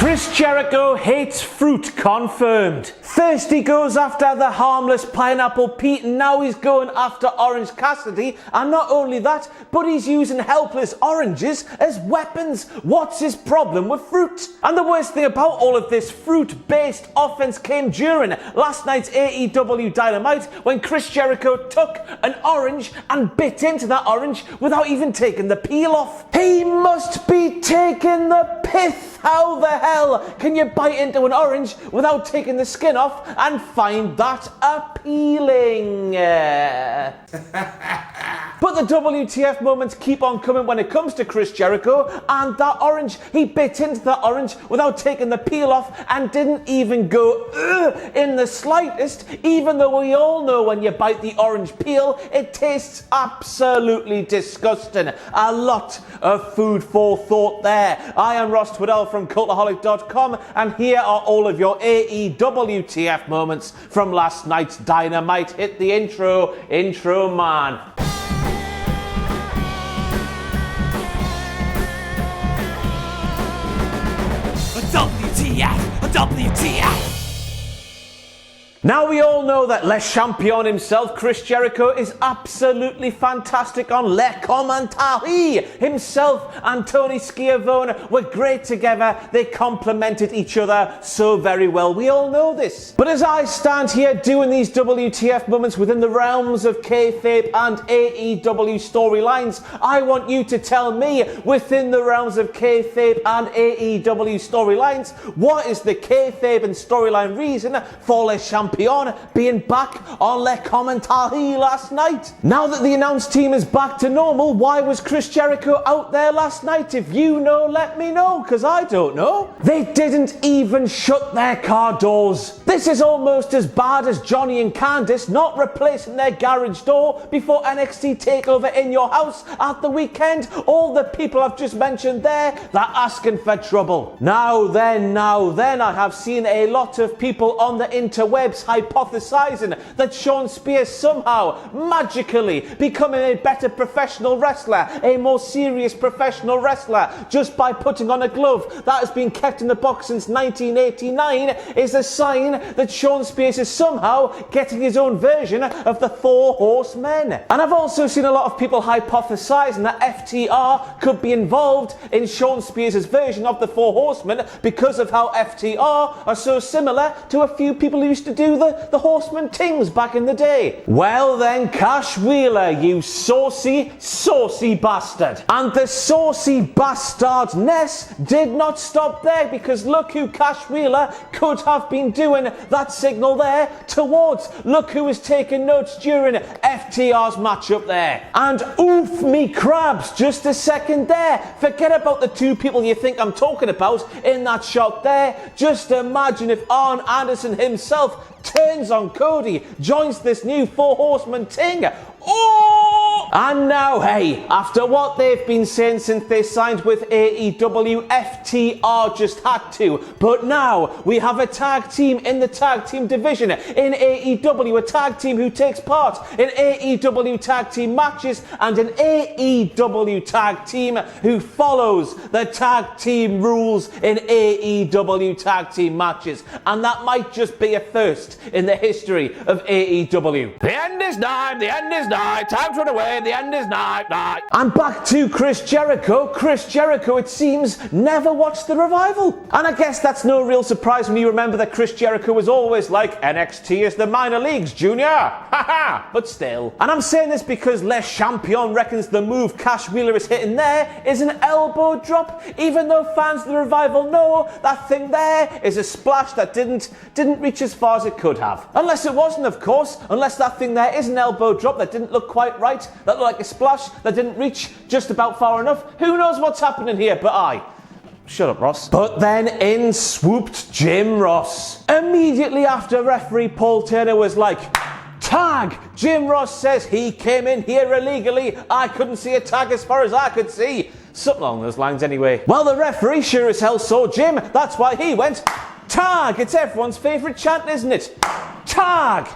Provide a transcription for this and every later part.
Chris Jericho hates fruit, confirmed. First he goes after the harmless Pineapple Pete, and now he's going after Orange Cassidy. And not only that, but he's using helpless oranges as weapons. What's his problem with fruit? And the worst thing about all of this fruit-based offense came during last night's AEW Dynamite, when Chris Jericho took an orange and bit into that orange without even taking the peel off. He must be taking the pith. How the hell can you bite into an orange without taking the skin off and find that appealing? But the WTF moments keep on coming when it comes to Chris Jericho, and that orange, he bit into that orange without taking the peel off and didn't even go in the slightest, even though we all know when you bite the orange peel, it tastes absolutely disgusting. A lot of food for thought there. I am Ross Twiddell from Cultaholic.com, and here are all of your AEW TF moments from last night's Dynamite. Hit the intro man. WTF! Now we all know that Le Champion himself, Chris Jericho, is absolutely fantastic on Le Commentary. Himself and Tony Schiavone were great together. They complemented each other so very well. We all know this. But as I stand here doing these WTF moments within the realms of kayfabe and AEW storylines, I want you to tell me, within the realms of kayfabe and AEW storylines, what is the kayfabe and storyline reason for Le Champion being back on Le Commentary last night? Now that the announced team is back to normal, why was Chris Jericho out there last night? If you know, let me know, because I don't know. They didn't even shut their car doors. This is almost as bad as Johnny and Candice not replacing their garage door before NXT TakeOver in your house at the weekend. All the people I've just mentioned there, they're asking for trouble. Now then, I have seen a lot of people on the interwebs hypothesizing that Shawn Spears somehow magically becoming a better professional wrestler, a more serious professional wrestler, just by putting on a glove that has been kept in the box since 1989 is a sign that Shawn Spears is somehow getting his own version of the Four Horsemen. And I've also seen a lot of people hypothesizing that FTR could be involved in Shawn Spears' version of the Four Horsemen because of how FTR are so similar to a few people who used to do the Horseman Tings back in the day. Well then, Cash Wheeler, you saucy bastard. And the saucy bastardness did not stop there, because look who Cash Wheeler could have been doing that signal there towards. Look who was taking notes during FTR's matchup there. And oof me crabs, just a second there. Forget about the two people you think I'm talking about in that shot there. Just imagine if Arn Anderson himself turns on Cody, joins this new Four Horsemen ting. Oh! And now, hey, after what they've been saying since they signed with AEW, FTR just had to. But now we have a tag team in the tag team division in AEW, a tag team who takes part in AEW tag team matches, and an AEW tag team who follows the tag team rules in AEW tag team matches. And that might just be a first in the history of AEW. The end is nigh, the end is nigh, time to run away, the end is nigh. And back to Chris Jericho. Chris Jericho, it seems, never watched the revival. And I guess that's no real surprise when you remember that Chris Jericho was always like, NXT is the minor leagues, Junior. Haha, but still. And I'm saying this because Le Champion reckons the move Cash Wheeler is hitting there is an elbow drop, even though fans of the revival know that thing there is a splash that didn't reach as far as it could have. Unless it wasn't, of course. Unless that thing there is an elbow drop that didn't look quite right, that looked like a splash that didn't reach just about far enough. Who knows what's happening here, but shut up, Ross. But then in swooped Jim Ross. Immediately after referee Paul Turner was like, tag! Jim Ross says he came in here illegally. I couldn't see a tag as far as I could see. Something along those lines anyway. Well, the referee sure as hell saw Jim. That's why he went, tag! It's everyone's favourite chant, isn't it? Tag!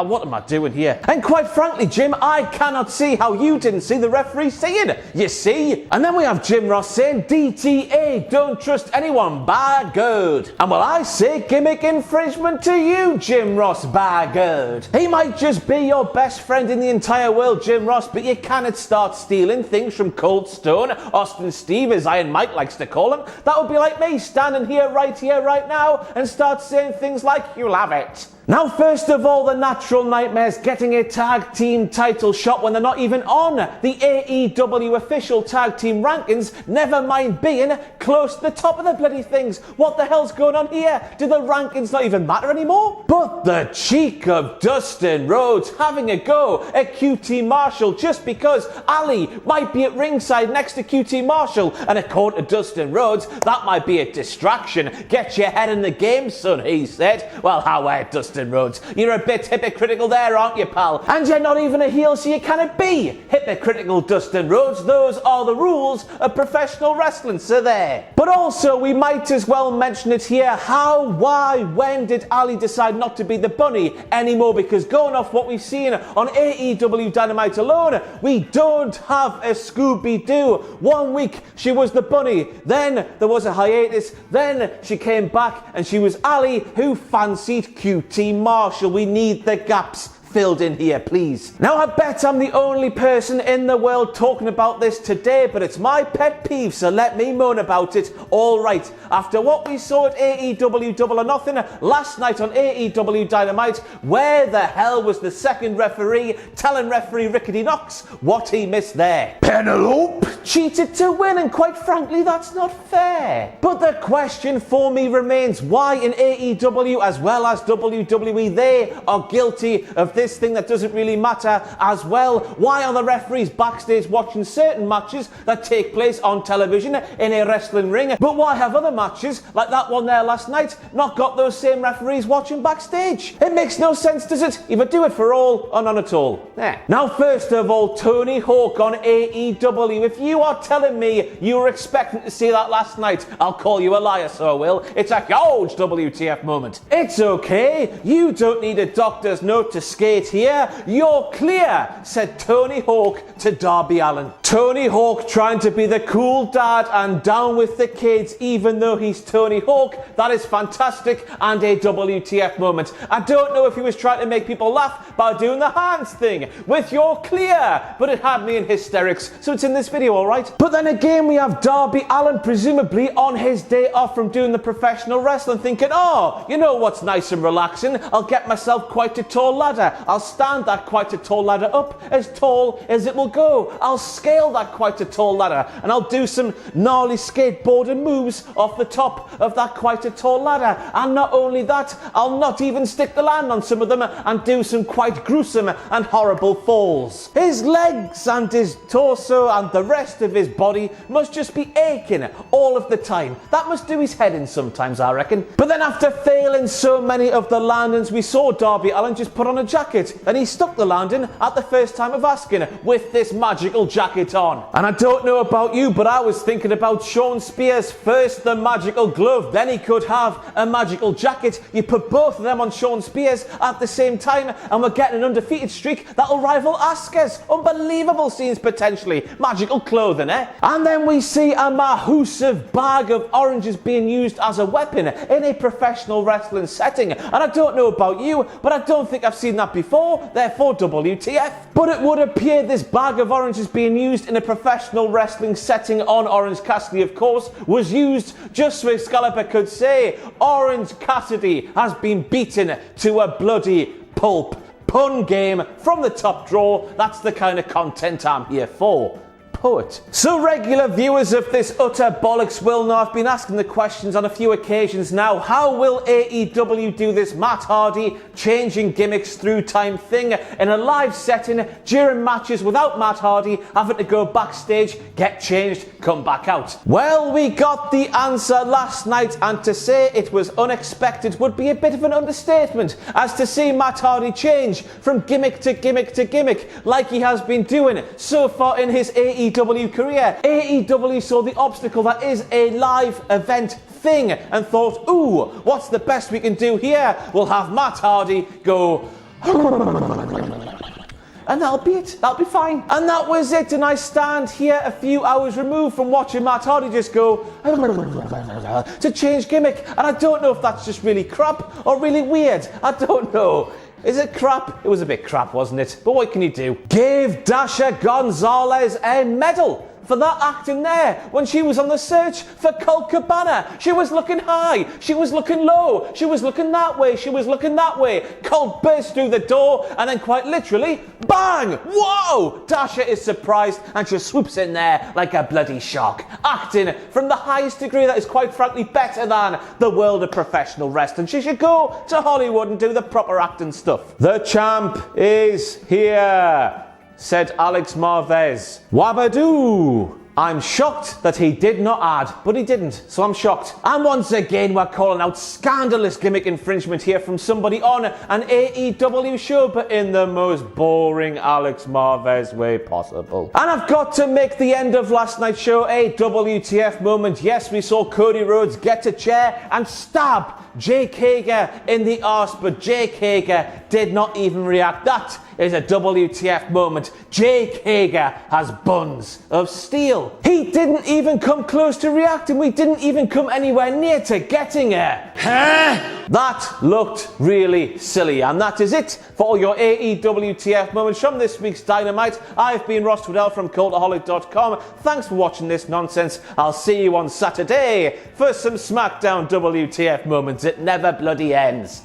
what am I doing here? And quite frankly, Jim, I cannot see how you didn't see the referee saying, you see? And then we have Jim Ross saying, DTA, don't trust anyone, by good. And well, I say gimmick infringement to you, Jim Ross, by good. He might just be your best friend in the entire world, Jim Ross, but you cannot start stealing things from Colt Stone, Austin Steve, as Iron Mike likes to call him. That would be like me standing here, right now, and start saying things like, you'll have it. Now, first of all, the Natural Nightmares getting a tag team title shot when they're not even on the AEW official tag team rankings, never mind being close to the top of the bloody things. What the hell's going on here? Do the rankings not even matter anymore? But the cheek of Dustin Rhodes having a go at QT Marshall just because Ali might be at ringside next to QT Marshall, and according to Dustin Rhodes, that might be a distraction. Get your head in the game, son, he said. Well, how Dustin Rhodes, you're a bit hypocritical there, aren't you, pal? And you're not even a heel, so you cannot be hypocritical, Dustin Rhodes. Those are the rules of professional wrestling, so there. But also, we might as well mention it here. How, why, when did Ali decide not to be the bunny anymore? Because going off what we've seen on AEW Dynamite alone, we don't have a Scooby-Doo. 1 week she was the bunny, then there was a hiatus, then she came back and she was Ali who fancied QT Marshall. We need the gaps filled in here, please. Now, I bet I'm the only person in the world talking about this today, but it's my pet peeve, so let me moan about it. All right, after what we saw at AEW Double or Nothing last night on AEW Dynamite, where the hell was the second referee telling referee Rickety Knox what he missed there? Penelope cheated to win, and quite frankly, that's not fair. But the question for me remains, why in AEW as well as WWE they are guilty of this thing that doesn't really matter as well? Why are the referees backstage watching certain matches that take place on television in a wrestling ring, but why have other matches like that one there last night not got those same referees watching backstage? It makes no sense, does it? Either do it for all or none at all. Now, first of all, Tony Hawk on AEW. If you are telling me you were expecting to see that last night, I'll call you a liar, so I will. It's a huge WTF moment. It's okay. You don't need a doctor's note to skate here. You're clear, said Tony Hawk to Darby Allin. Tony Hawk trying to be the cool dad and down with the kids even though he's Tony Hawk. That is fantastic and a WTF moment. I don't know if he was trying to make people laugh by doing the hands thing with "you're clear," but it had me in hysterics, so it's in this video, alright? But then again, we have Darby Allin presumably on his day off from doing the professional wrestling thinking, oh, you know what's nice and relaxing? I'll get myself quite a tall ladder. I'll stand that quite a tall ladder up as tall as it will go. I'll scale that quite a tall ladder and I'll do some gnarly skateboarding moves off the top of that quite a tall ladder. And not only that, I'll not even stick the land on some of them and do some quite gruesome and horrible falls. His legs and his torso and the rest of his body must just be aching all of the time. That must do his head in sometimes, I reckon. But then after failing so many of the landings, we saw Darby Allin just put on a jacket, and he stuck the landing at the first time of asking with this magical jacket on. And I don't know about you, but I was thinking about Sean Spears. First the magical glove, then he could have a magical jacket. You put both of them on Sean Spears at the same time and we're getting an undefeated streak that'll rival Asuka's. Unbelievable scenes potentially. Magical clothing, eh? And then we see a massive bag of oranges being used as a weapon in a professional wrestling setting. And I don't know about you, but I don't think I've seen that before, therefore WTF. But it would appear this bag of oranges being used in a professional wrestling setting on Orange Cassidy, of course, was used just so Excalibur could say, Orange Cassidy has been beaten to a bloody pulp. Pun game from the top drawer. That's the kind of content I'm here for. Poet. So regular viewers of this utter bollocks will know I've been asking the questions on a few occasions now. How will AEW do this Matt Hardy changing gimmicks through time thing in a live setting during matches without Matt Hardy having to go backstage, get changed, come back out? Well, we got the answer last night, and to say it was unexpected would be a bit of an understatement, as to see Matt Hardy change from gimmick to gimmick to gimmick like he has been doing so far in his AEW career. AEW saw the obstacle that is a live event thing and thought, ooh, what's the best we can do here? We'll have Matt Hardy go And that'll be it. That'll be fine. And that was it. And I stand here a few hours removed from watching Matt Hardy just go to change gimmick. And I don't know if that's just really crap or really weird. I don't know. Is it crap? It was a bit crap, wasn't it? But what can you do? Give Dasha Gonzalez a medal for that acting there when she was on the search for Colt Cabana. She was looking high, she was looking low, she was looking that way, she was looking that way. Colt burst through the door and then quite literally, bang! Whoa! Dasha is surprised and she swoops in there like a bloody shark. Acting from the highest degree that is quite frankly better than the world of professional wrestling. She should go to Hollywood and do the proper acting stuff. The champ is here, said Alex Marvez. Wabadoo! I'm shocked that he did not add, but he didn't, so I'm shocked. And once again, we're calling out scandalous gimmick infringement here from somebody on an AEW show, but in the most boring Alex Marvez way possible. And I've got to make the end of last night's show a WTF moment. Yes, we saw Cody Rhodes get a chair and stab Jake Hager in the arse, but Jake Hager did not even react. That is a WTF moment. Jake Hager has buns of steel. He didn't even come close to reacting. We didn't even come anywhere near to getting her. That looked really silly. And that is it for all your AEWTF moments from this week's Dynamite. I've been Ross Twiddell from Cultaholic.com. Thanks for watching this nonsense. I'll see you on Saturday for some SmackDown WTF moments. It never bloody ends.